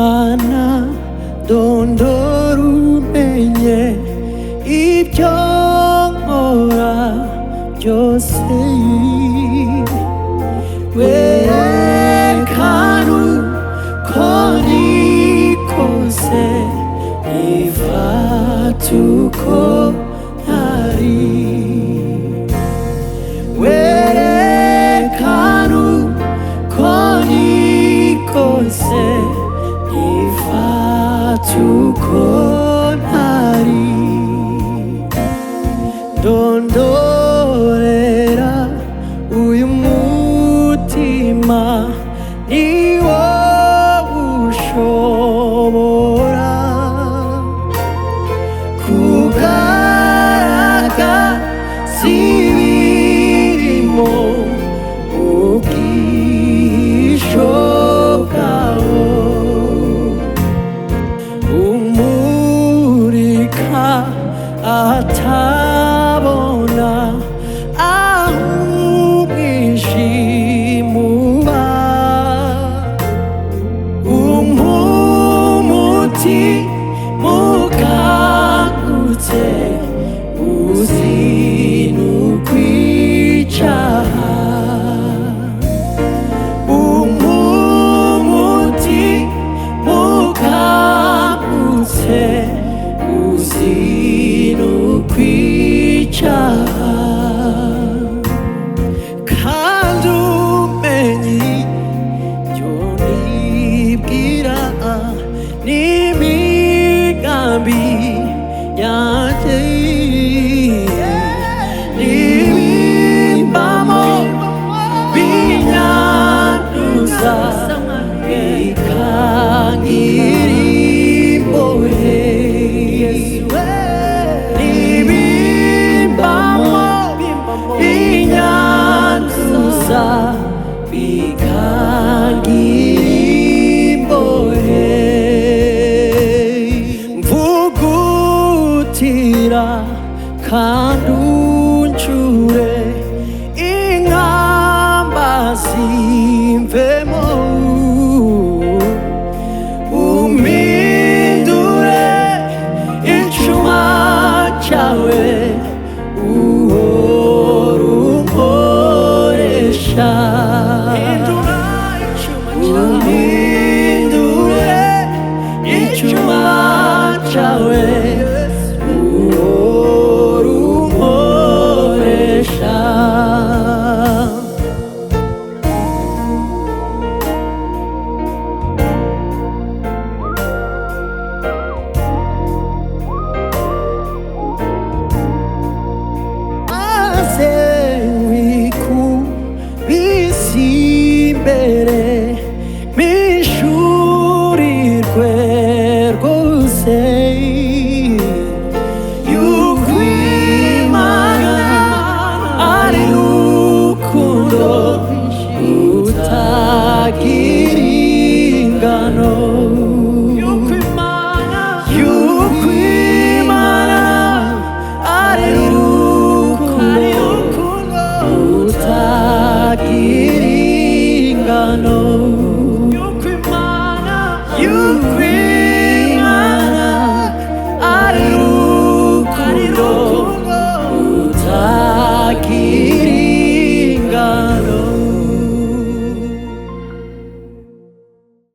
Imana dondora umenye ibyo nkora byose, werekana uko nikoze ifata uko ntari, werekana uko nikoze ifata uko ntari, dondorera uyu mutima ni wowe ushobora kugaragaza ibirimo ubwisho bwawo, umurika ahatabona aho umwijima uba, umutima ukangutse uzinukwa icyaha, umutima ukangutse uzinukwa icyaha, kandi umenye ibyo nibwira n'imigambi yanjye, n'ibimbamo binyanduza bikangira imbohe, n'ibimbamo binyanduza bikangira imbohe, mvugutira kandi uncure inkamba zimvemo, umpindure icuma cyawe uhora unkoresha, umpindure icuma cyawe uhora unkoresha. Maze wikubise imbere mishurirwe rwose yuko Imana ari urukundo rutagira ingano, yuko Imana ari urukundo rutagira ingano, yuko